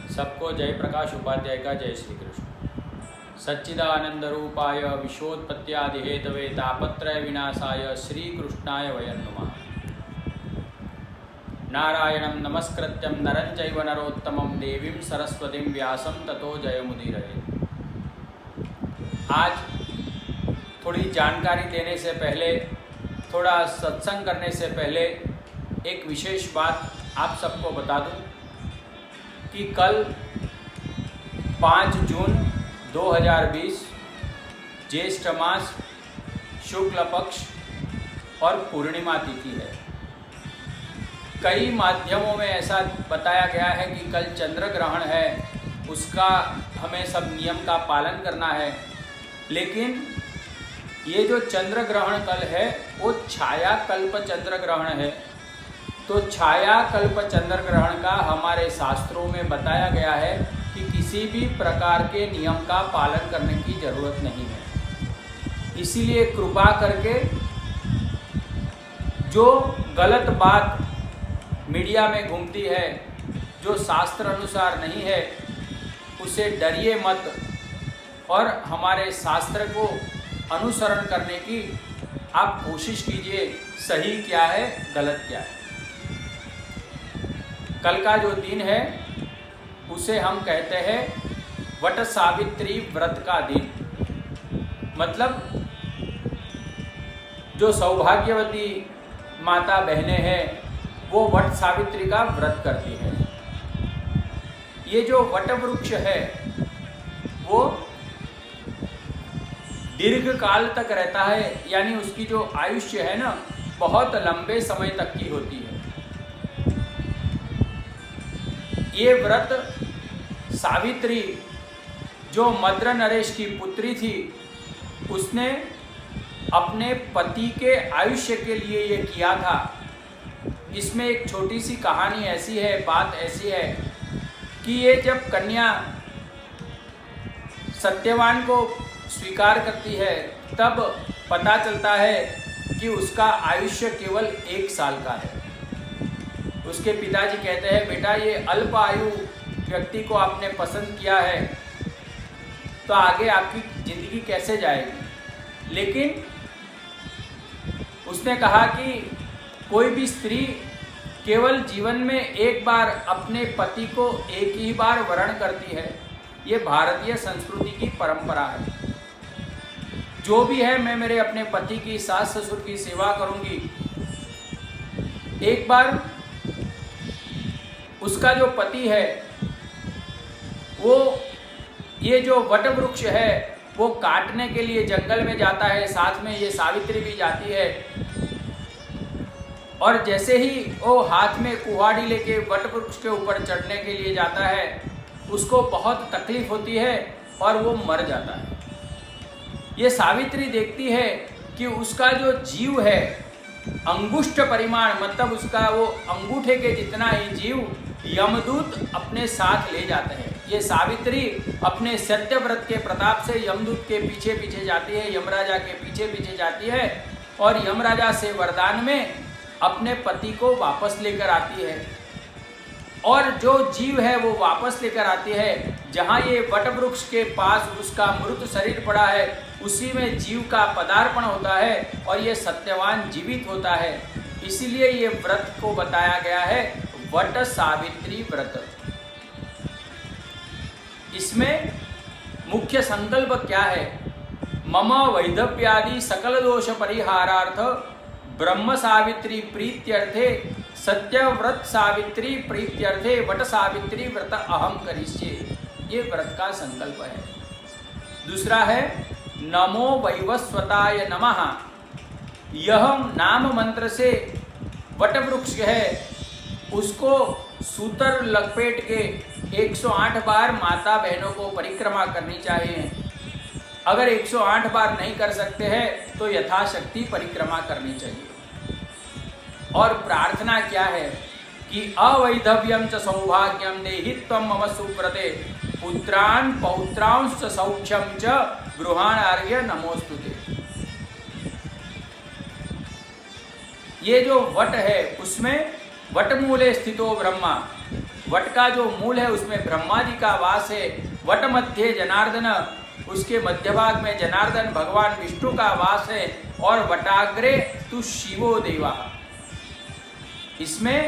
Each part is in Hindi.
सबको जय प्रकाश उपाध्याय का जय श्री कृष्ण। सच्चिदानंद रूपाय विश्वोत्पत्त्यादि हेतवे तापत्रय विनाशाय श्री कृष्णाय वयं नमः। नारायणं नमस्कृत्यं नरं चैव नरोत्तमं देवीं सरस्वतीं व्यासं ततो जयमुदीरये। आज थोड़ी जानकारी देने से पहले, थोड़ा सत्संग करने से पहले एक विशेष बात आप सबको बता दूं कि कल 5 जून 2020 ज्येष्ठ मास शुक्ल पक्ष और पूर्णिमा तिथि है। कई माध्यमों में ऐसा बताया गया है कि कल चंद्र ग्रहण है, उसका हमें सब नियम का पालन करना है। लेकिन ये जो चंद्र ग्रहण कल है वो छाया कल्प चंद्र ग्रहण है। तो छाया कल्प चंद्र ग्रहण का हमारे शास्त्रों में बताया गया है कि किसी भी प्रकार के नियम का पालन करने की ज़रूरत नहीं है। इसीलिए कृपा करके जो गलत बात मीडिया में घूमती है, जो शास्त्र अनुसार नहीं है, उसे डरिए मत और हमारे शास्त्र को अनुसरण करने की आप कोशिश कीजिए। सही क्या है, गलत क्या है। कल का जो दिन है उसे हम कहते हैं वट सावित्री व्रत का दिन। मतलब जो सौभाग्यवती माता बहनें हैं वो वट सावित्री का व्रत करती हैं। ये जो वट वृक्ष है वो दीर्घ काल तक रहता है, यानी उसकी जो आयुष्य है ना बहुत लंबे समय तक की होती है। ये व्रत सावित्री जो मद्र नरेश की पुत्री थी, उसने अपने पति के आयुष्य के लिए ये किया था। इसमें एक छोटी सी कहानी ऐसी है, बात ऐसी है कि ये जब कन्या सत्यवान को स्वीकार करती है तब पता चलता है कि उसका आयुष्य केवल 1 साल का है। उसके पिताजी कहते हैं, बेटा ये अल्प आयु व्यक्ति को आपने पसंद किया है तो आगे आपकी ज़िंदगी कैसे जाएगी। लेकिन उसने कहा कि कोई भी स्त्री केवल जीवन में एक बार अपने पति को एक ही बार वरण करती है। ये भारतीय संस्कृति की परंपरा है। जो भी है, मैं मेरे अपने पति की, सास ससुर की सेवा करूंगी। एक बार उसका जो पति है वो ये जो वट वृक्ष है वो काटने के लिए जंगल में जाता है, साथ में ये सावित्री भी जाती है। और जैसे ही वो हाथ में कुहाड़ी लेके वट वृक्ष के ऊपर चढ़ने के लिए जाता है, उसको बहुत तकलीफ होती है और वो मर जाता है। ये सावित्री देखती है कि उसका जो जीव है अंगुष्ठ परिमाण, मतलब उसका वो अंगूठे के जितना ही जीव यमदूत अपने साथ ले जाते हैं। ये सावित्री अपने सत्यव्रत के प्रताप से यमदूत के पीछे पीछे जाती है, यमराजा के पीछे पीछे जाती है और यमराजा से वरदान में अपने पति को वापस लेकर आती है। और जो जीव है वो वापस लेकर आती है। जहाँ ये वट वृक्ष के पास उसका मृत शरीर पड़ा है, उसी में जीव का पदार्पण होता है और ये सत्यवान जीवित होता है। इसीलिए ये व्रत को बताया गया है वट सावित्री व्रत। इसमें मुख्य संकल्प क्या है? मम वैधव्यादि सकल दोष परिहारार्थ ब्रह्म सावित्री प्रीत्यर्थे सत्यव्रत सावित्री प्रीत्यर्थे वट सावित्री व्रत अहम करिष्ये। ये व्रत का संकल्प है। दूसरा है नमो वैवस्वताय नमः। यह नाम मंत्र से वट वृक्ष है उसको सूतर लपेट के 108 बार माता बहनों को परिक्रमा करनी चाहिए। अगर 108 बार नहीं कर सकते हैं तो यथाशक्ति परिक्रमा करनी चाहिए। और प्रार्थना क्या है कि अवैधव्यम च सौभाग्यम देहि त्वं मम सुव्रते पुत्रान् पौत्रांश्च सौख्यम च गृहाण आर्य नमोस्तुते। ये जो वट है उसमें वटमूले स्थितो ब्रह्मा, वट का जो मूल है उसमें ब्रह्मा जी का वास है। वट मध्य जनार्दन, उसके मध्य भाग में जनार्दन भगवान विष्णु का वास है। और वटाग्रे तु शिवो देवा, इसमें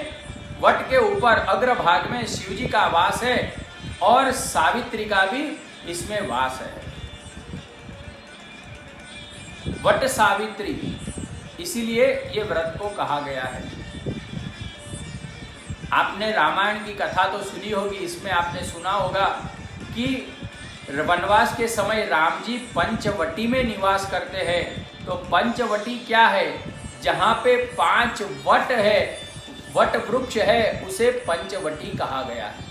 वट के ऊपर अग्रभाग में शिव जी का वास है और सावित्री का भी इसमें वास है। वट सावित्री, इसीलिए ये व्रत को कहा गया है। आपने रामायण की कथा तो सुनी होगी, इसमें आपने सुना होगा कि वनवास के समय राम जी पंचवटी में निवास करते हैं। तो पंचवटी क्या है? जहाँ पे 5 वट है, वट वृक्ष है, उसे पंचवटी कहा गया है।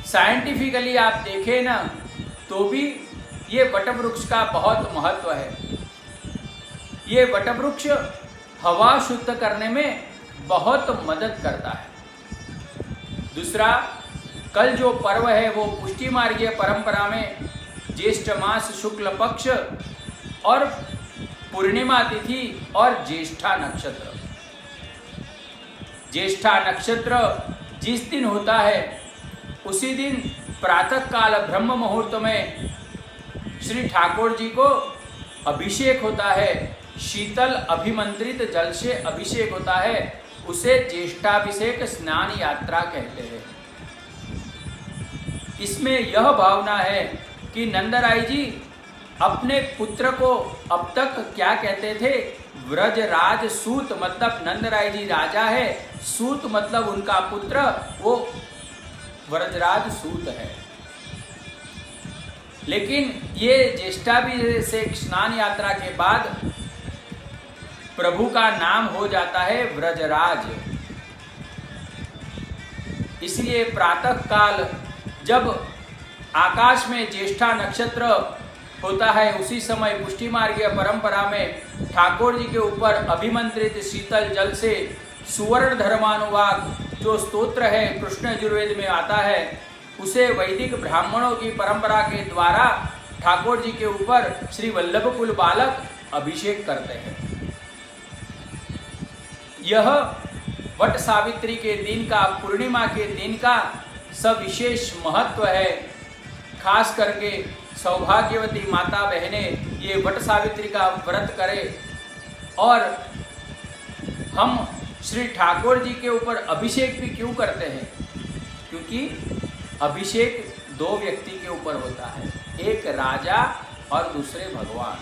साइंटिफिकली आप देखें ना तो भी ये वट वृक्ष का बहुत महत्व है। ये वट वृक्ष हवा शुद्ध करने में बहुत मदद करता है। दूसरा, कल जो पर्व है वो पुष्टि मार्गीय परंपरा में ज्येष्ठ मास शुक्ल पक्ष और पूर्णिमा तिथि और ज्येष्ठा नक्षत्र। ज्येष्ठा नक्षत्र जिस दिन होता है उसी दिन प्रातः काल ब्रह्म मुहूर्त में श्री ठाकुर जी को अभिषेक होता है। शीतल अभिमंत्रित जल से अभिषेक होता है, उसे ज्येष्ठाभिषेक स्नान यात्रा कहते हैं। इसमें यह भावना है कि नंदराय जी अपने पुत्र को अब तक क्या कहते थे? व्रजराज सूत, मतलब नंदराय जी राजा है, सूत मतलब उनका पुत्र, वो व्रजराज सूत है। लेकिन ये ज्येष्ठाभिषेक स्नान यात्रा के बाद प्रभु का नाम हो जाता है व्रजराज। इसलिए प्रातः काल जब आकाश में ज्येष्ठा नक्षत्र होता है, उसी समय पुष्टि मार्गीय परंपरा में ठाकुर जी के ऊपर अभिमंत्रित शीतल जल से सुवर्ण धर्मानुवाद जो स्तोत्र है कृष्ण यजुर्वेद में आता है, उसे वैदिक ब्राह्मणों की परंपरा के द्वारा ठाकुर जी के ऊपर श्री वल्लभ कुल बालक अभिषेक करते हैं। यह वट सावित्री के दिन का, पूर्णिमा के दिन का सविशेष महत्व है। खास करके सौभाग्यवती माता बहनें ये वट सावित्री का व्रत करें। और हम श्री ठाकुर जी के ऊपर अभिषेक भी क्यों करते हैं? क्योंकि अभिषेक 2 व्यक्ति के ऊपर होता है, एक राजा और दूसरे भगवान।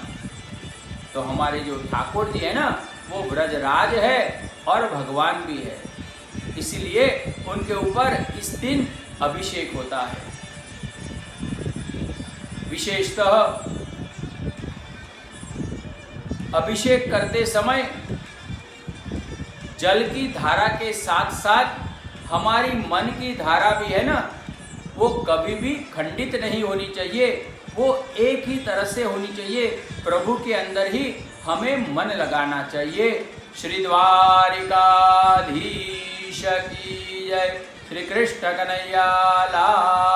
तो हमारे जो ठाकुर जी है ना, वो व्रजराज है और भगवान भी है, इसलिए उनके ऊपर इस दिन अभिषेक होता है। विशेषतः अभिषेक करते समय जल की धारा के साथ साथ हमारी मन की धारा भी है ना, वो कभी भी खंडित नहीं होनी चाहिए, वो एक ही तरह से होनी चाहिए। प्रभु के अंदर ही हमें मन लगाना चाहिए। श्री द्वारिकाधीश की जय। श्री कृष्ण कन्हैया लाल।